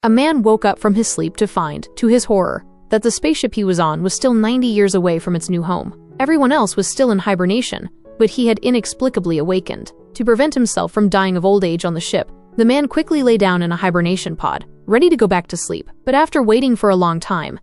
a man woke up from his sleep to find, to his horror, that the spaceship he was on was still 90 years away from its new home. Everyone else was still in hibernation, but he had inexplicably awakened. To prevent himself from dying of old age on the ship, the man quickly lay down in a hibernation pod, ready to go back to sleep. But after waiting for a long time,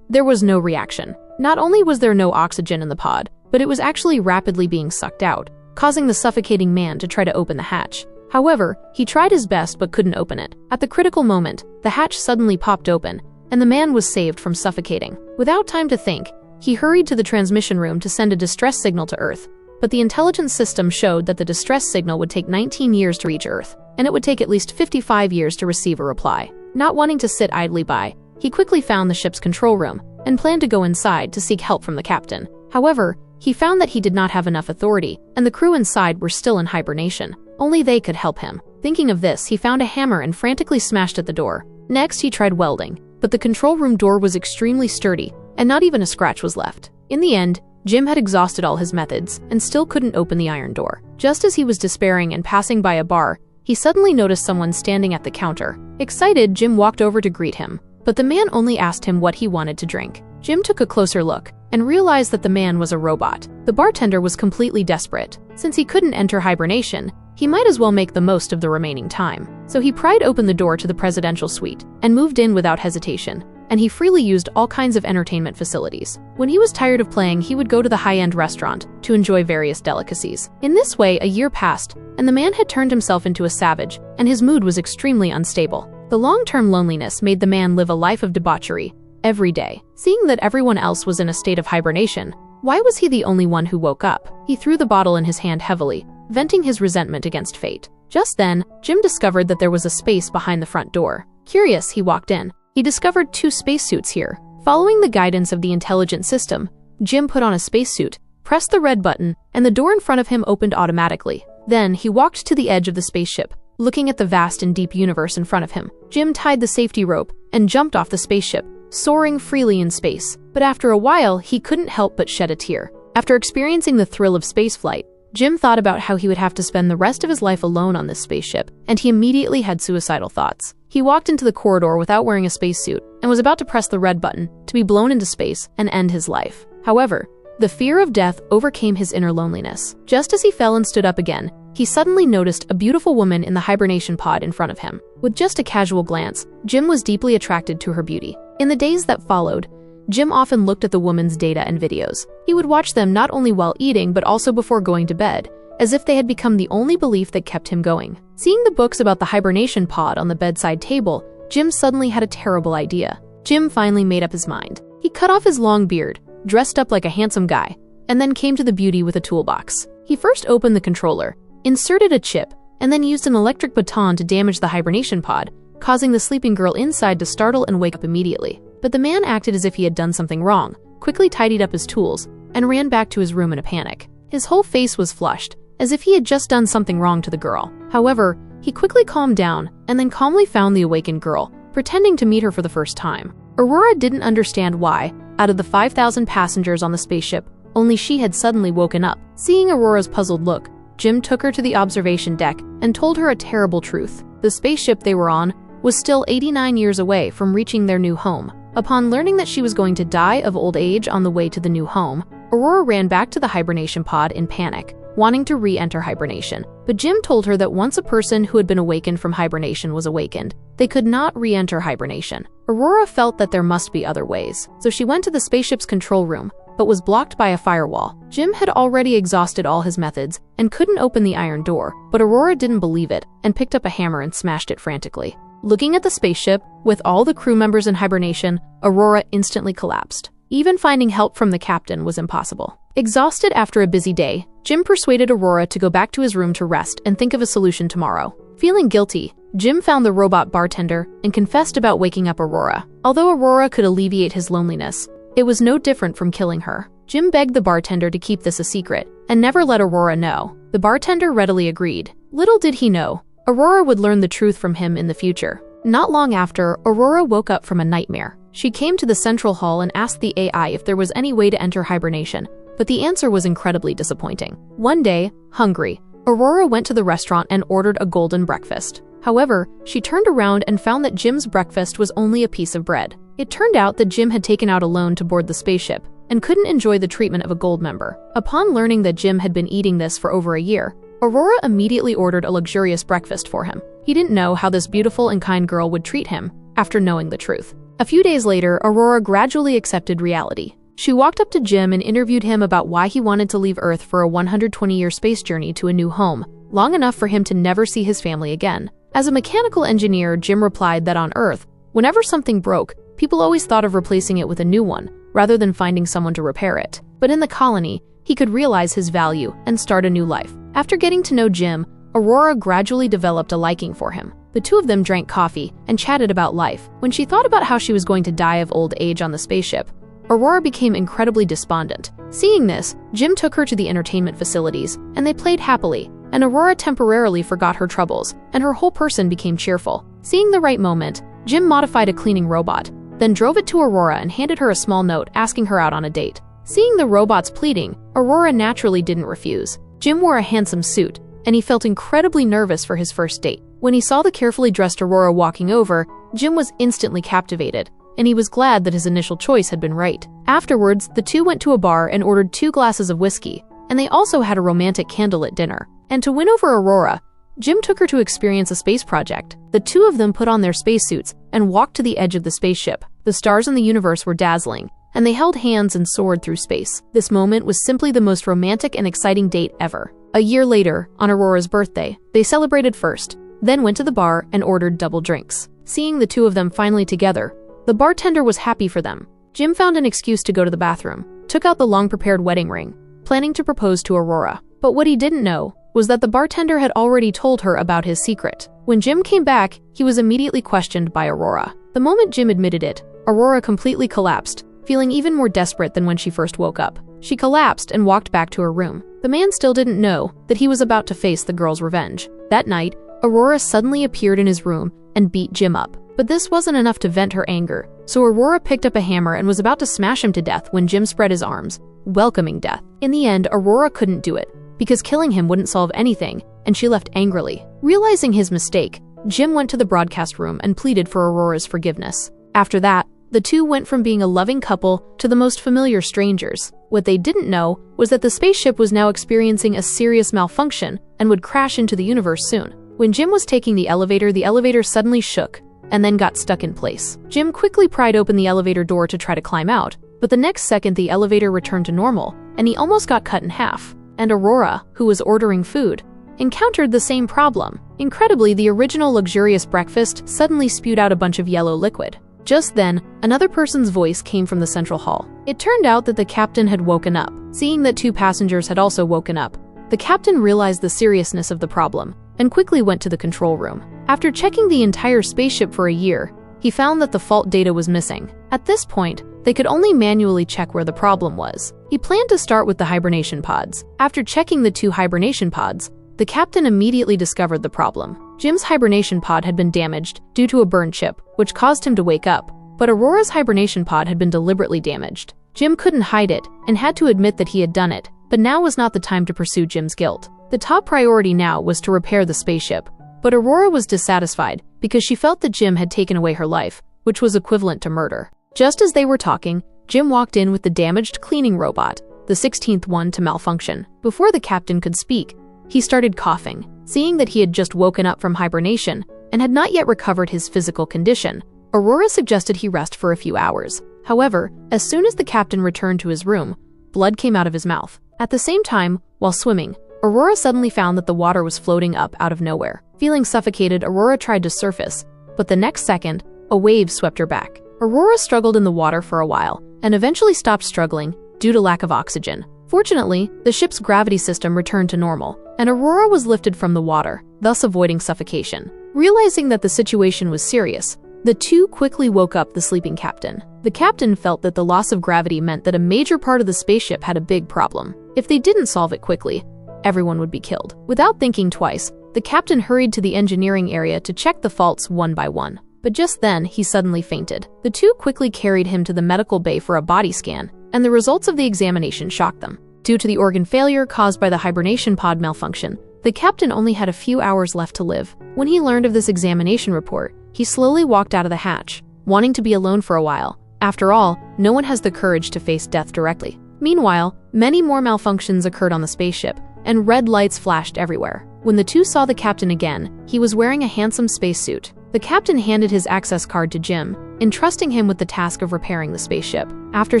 there was no reaction. Not only was there no oxygen in the pod, but it was actually rapidly being sucked out, causing the suffocating man to try to open the hatch. However, he tried his best but couldn't open it. At the critical moment, the hatch suddenly popped open, and the man was saved from suffocating. Without time to think, he hurried to the transmission room to send a distress signal to Earth. But the intelligence system showed that the distress signal would take 19 years to reach Earth, and it would take at least 55 years to receive a reply. Not wanting to sit idly by, he quickly found the ship's control room and planned to go inside to seek help from the captain. However, he found that he did not have enough authority, and the crew inside were still in hibernation. Only they could help him. Thinking of this, he found a hammer and frantically smashed at the door. Next, he tried welding, but the control room door was extremely sturdy, and not even a scratch was left. In the end, Jim had exhausted all his methods and still couldn't open the iron door. Just as he was despairing and passing by a bar, he suddenly noticed someone standing at the counter. Excited, Jim walked over to greet him, but the man only asked him what he wanted to drink. Jim took a closer look and realized that the man was a robot. The bartender was completely desperate. Since he couldn't enter hibernation, he might as well make the most of the remaining time. So he pried open the door to the presidential suite and moved in without hesitation, and he freely used all kinds of entertainment facilities. When he was tired of playing, he would go to the high-end restaurant to enjoy various delicacies. In this way, a year passed, and the man had turned himself into a savage, and his mood was extremely unstable. The long-term loneliness made the man live a life of debauchery every day. Seeing that everyone else was in a state of hibernation, why was he the only one who woke up? He threw the bottle in his hand heavily, venting his resentment against fate. Just then, Jim discovered that there was a space behind the front door. Curious, he walked in. He discovered 2 spacesuits here. Following the guidance of the intelligent system, Jim put on a spacesuit, pressed the red button, and the door in front of him opened automatically. Then, he walked to the edge of the spaceship, looking at the vast and deep universe in front of him. Jim tied the safety rope and jumped off the spaceship, soaring freely in space. But after a while, he couldn't help but shed a tear. After experiencing the thrill of spaceflight, Jim thought about how he would have to spend the rest of his life alone on this spaceship, and he immediately had suicidal thoughts. He walked into the corridor without wearing a spacesuit and was about to press the red button to be blown into space and end his life. However, the fear of death overcame his inner loneliness. Just as he fell and stood up again, he suddenly noticed a beautiful woman in the hibernation pod in front of him. With just a casual glance, Jim was deeply attracted to her beauty. In the days that followed, Jim often looked at the woman's data and videos. He would watch them not only while eating but also before going to bed, as if they had become the only belief that kept him going. Seeing the books about the hibernation pod on the bedside table, Jim suddenly had a terrible idea. Jim finally made up his mind. He cut off his long beard, dressed up like a handsome guy, and then came to the beauty with a toolbox. He first opened the controller, inserted a chip, and then used an electric baton to damage the hibernation pod, causing the sleeping girl inside to startle and wake up immediately. But the man acted as if he had done something wrong, quickly tidied up his tools, and ran back to his room in a panic. His whole face was flushed, as if he had just done something wrong to the girl. However, he quickly calmed down and then calmly found the awakened girl, pretending to meet her for the first time. Aurora didn't understand why, out of the 5,000 passengers on the spaceship, only she had suddenly woken up. Seeing Aurora's puzzled look, Jim took her to the observation deck and told her a terrible truth. The spaceship they were on was still 89 years away from reaching their new home. Upon learning that she was going to die of old age on the way to the new home, Aurora ran back to the hibernation pod in panic, wanting to re-enter hibernation. But Jim told her that once a person who had been awakened from hibernation was awakened, they could not re-enter hibernation. Aurora felt that there must be other ways, so she went to the spaceship's control room, but was blocked by a firewall. Jim had already exhausted all his methods and couldn't open the iron door, but Aurora didn't believe it and picked up a hammer and smashed it frantically. Looking at the spaceship, with all the crew members in hibernation, Aurora instantly collapsed. Even finding help from the captain was impossible. Exhausted after a busy day, Jim persuaded Aurora to go back to his room to rest and think of a solution tomorrow. Feeling guilty, Jim found the robot bartender and confessed about waking up Aurora. Although Aurora could alleviate his loneliness, it was no different from killing her. Jim begged the bartender to keep this a secret and never let Aurora know. The bartender readily agreed. Little did he know, Aurora would learn the truth from him in the future. Not long after, Aurora woke up from a nightmare. She came to the central hall and asked the AI if there was any way to enter hibernation, but the answer was incredibly disappointing. One day, hungry, Aurora went to the restaurant and ordered a golden breakfast. However, she turned around and found that Jim's breakfast was only a piece of bread. It turned out that Jim had taken out a loan to board the spaceship and couldn't enjoy the treatment of a gold member. Upon learning that Jim had been eating this for over a year, Aurora immediately ordered a luxurious breakfast for him. He didn't know how this beautiful and kind girl would treat him after knowing the truth. A few days later, Aurora gradually accepted reality. She walked up to Jim and interviewed him about why he wanted to leave Earth for a 120-year space journey to a new home, long enough for him to never see his family again. As a mechanical engineer, Jim replied that on Earth, whenever something broke, people always thought of replacing it with a new one, rather than finding someone to repair it. But in the colony, he could realize his value and start a new life. After getting to know Jim, Aurora gradually developed a liking for him. The two of them drank coffee and chatted about life. When she thought about how she was going to die of old age on the spaceship, Aurora became incredibly despondent. Seeing this, Jim took her to the entertainment facilities, and they played happily, and Aurora temporarily forgot her troubles, and her whole person became cheerful. Seeing the right moment, Jim modified a cleaning robot, then drove it to Aurora and handed her a small note asking her out on a date. Seeing the robot's pleading, Aurora naturally didn't refuse. Jim wore a handsome suit, and he felt incredibly nervous for his first date. When he saw the carefully dressed Aurora walking over, Jim was instantly captivated, and he was glad that his initial choice had been right. Afterwards, the two went to a bar and ordered 2 glasses of whiskey, and they also had a romantic candlelit dinner. And to win over Aurora, Jim took her to experience a space project. The two of them put on their spacesuits and walked to the edge of the spaceship. The stars in the universe were dazzling, and they held hands and soared through space. This moment was simply the most romantic and exciting date ever. A year later, on Aurora's birthday, they celebrated first, then went to the bar and ordered double drinks. Seeing the two of them finally together, the bartender was happy for them. Jim found an excuse to go to the bathroom, took out the long-prepared wedding ring, planning to propose to Aurora. But what he didn't know was that the bartender had already told her about his secret. When Jim came back, he was immediately questioned by Aurora. The moment Jim admitted it, Aurora completely collapsed, feeling even more desperate than when she first woke up. She collapsed and walked back to her room. The man still didn't know that he was about to face the girl's revenge. That night, Aurora suddenly appeared in his room and beat Jim up. But this wasn't enough to vent her anger, so Aurora picked up a hammer and was about to smash him to death when Jim spread his arms, welcoming death. In the end, Aurora couldn't do it, because killing him wouldn't solve anything, and she left angrily. Realizing his mistake, Jim went to the broadcast room and pleaded for Aurora's forgiveness. After that, the two went from being a loving couple to the most familiar strangers. What they didn't know was that the spaceship was now experiencing a serious malfunction and would crash into the universe soon. When Jim was taking the elevator suddenly shook and then got stuck in place. Jim quickly pried open the elevator door to try to climb out, but the next second the elevator returned to normal, and he almost got cut in half. And Aurora, who was ordering food, encountered the same problem. Incredibly, the original luxurious breakfast suddenly spewed out a bunch of yellow liquid. Just then, another person's voice came from the central hall. It turned out that the captain had woken up. Seeing that 2 passengers had also woken up, the captain realized the seriousness of the problem and quickly went to the control room. After checking the entire spaceship for a year, he found that the fault data was missing. At this point, they could only manually check where the problem was. He planned to start with the hibernation pods. After checking the 2 hibernation pods, the captain immediately discovered the problem. Jim's hibernation pod had been damaged due to a burn chip, which caused him to wake up, but Aurora's hibernation pod had been deliberately damaged. Jim couldn't hide it and had to admit that he had done it, but now was not the time to pursue Jim's guilt. The top priority now was to repair the spaceship, but Aurora was dissatisfied because she felt that Jim had taken away her life, which was equivalent to murder. Just as they were talking, Jim walked in with the damaged cleaning robot, the 16th one to malfunction. Before the captain could speak, he started coughing. Seeing that he had just woken up from hibernation and had not yet recovered his physical condition, Aurora suggested he rest for a few hours. However, as soon as the captain returned to his room, blood came out of his mouth. At the same time, while swimming, Aurora suddenly found that the water was floating up out of nowhere. Feeling suffocated, Aurora tried to surface, but the next second, a wave swept her back. Aurora struggled in the water for a while and eventually stopped struggling due to lack of oxygen. Fortunately, the ship's gravity system returned to normal, and Aurora was lifted from the water, thus avoiding suffocation. Realizing that the situation was serious, the two quickly woke up the sleeping captain. The captain felt that the loss of gravity meant that a major part of the spaceship had a big problem. If they didn't solve it quickly, everyone would be killed. Without thinking twice, the captain hurried to the engineering area to check the faults one by one. But just then, he suddenly fainted. The two quickly carried him to the medical bay for a body scan, and the results of the examination shocked them. Due to the organ failure caused by the hibernation pod malfunction, The captain only had a few hours left to live. When he learned of this examination report, he slowly walked out of the hatch, wanting to be alone for a while. After all, no one has the courage to face death directly. Meanwhile, many more malfunctions occurred on the spaceship, and red lights flashed everywhere. When the two saw the captain again, he was wearing a handsome spacesuit. The captain handed his access card to Jim, entrusting him with the task of repairing the spaceship. After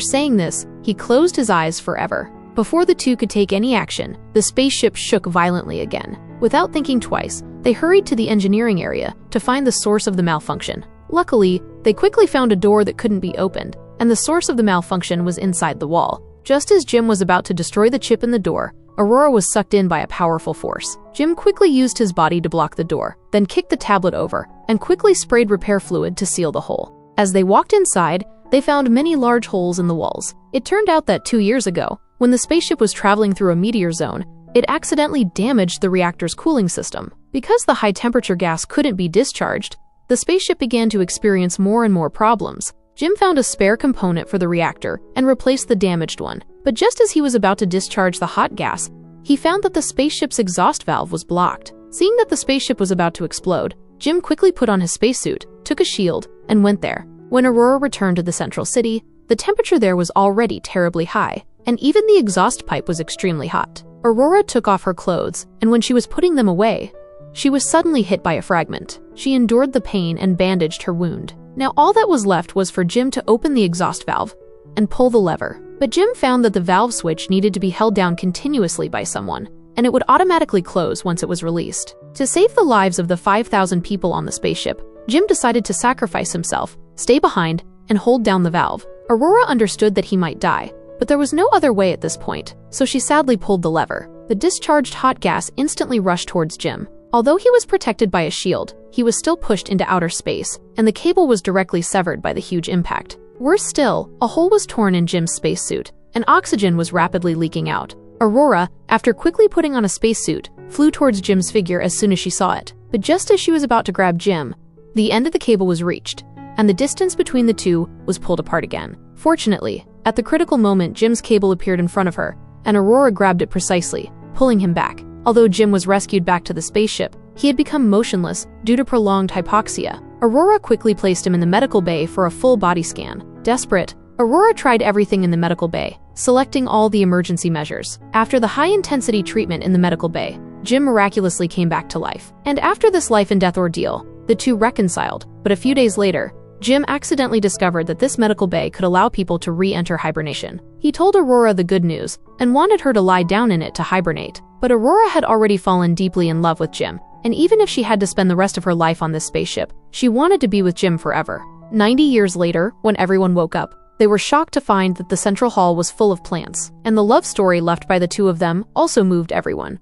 saying this, he closed his eyes forever. Before the two could take any action, the spaceship shook violently again. Without thinking twice, they hurried to the engineering area to find the source of the malfunction. Luckily, they quickly found a door that couldn't be opened, and the source of the malfunction was inside the wall. Just as Jim was about to destroy the chip in the door, Aurora was sucked in by a powerful force. Jim quickly used his body to block the door, then kicked the tablet over, and quickly sprayed repair fluid to seal the hole. As they walked inside, they found many large holes in the walls. It turned out that 2 years ago, when the spaceship was traveling through a meteor zone, it accidentally damaged the reactor's cooling system. Because the high-temperature gas couldn't be discharged, the spaceship began to experience more and more problems. Jim found a spare component for the reactor and replaced the damaged one. But just as he was about to discharge the hot gas, he found that the spaceship's exhaust valve was blocked. Seeing that the spaceship was about to explode, Jim quickly put on his spacesuit, took a shield, and went there. When Aurora returned to the central city, the temperature there was already terribly high, and even the exhaust pipe was extremely hot. Aurora took off her clothes, and when she was putting them away, she was suddenly hit by a fragment. She endured the pain and bandaged her wound. Now all that was left was for Jim to open the exhaust valve and pull the lever. But Jim found that the valve switch needed to be held down continuously by someone, and it would automatically close once it was released. To save the lives of the 5,000 people on the spaceship, Jim decided to sacrifice himself, stay behind, and hold down the valve. Aurora understood that he might die, but there was no other way at this point, so she sadly pulled the lever. The discharged hot gas instantly rushed towards Jim. Although he was protected by a shield, he was still pushed into outer space, and the cable was directly severed by the huge impact. Worse still, a hole was torn in Jim's spacesuit, and oxygen was rapidly leaking out. Aurora, after quickly putting on a spacesuit, flew towards Jim's figure as soon as she saw it. But just as she was about to grab Jim, the end of the cable was reached, and the distance between the two was pulled apart again. Fortunately, at the critical moment, Jim's cable appeared in front of her, and Aurora grabbed it precisely, pulling him back. Although Jim was rescued back to the spaceship, he had become motionless due to prolonged hypoxia. Aurora quickly placed him in the medical bay for a full body scan. Desperate, Aurora tried everything in the medical bay, selecting all the emergency measures. After the high-intensity treatment in the medical bay, Jim miraculously came back to life. And after this life-and-death ordeal, the two reconciled. But a few days later, Jim accidentally discovered that this medical bay could allow people to re-enter hibernation. He told Aurora the good news and wanted her to lie down in it to hibernate. But Aurora had already fallen deeply in love with Jim, and even if she had to spend the rest of her life on this spaceship, she wanted to be with Jim forever. 90 years later, when everyone woke up, they were shocked to find that the central hall was full of plants, and the love story left by the two of them also moved everyone.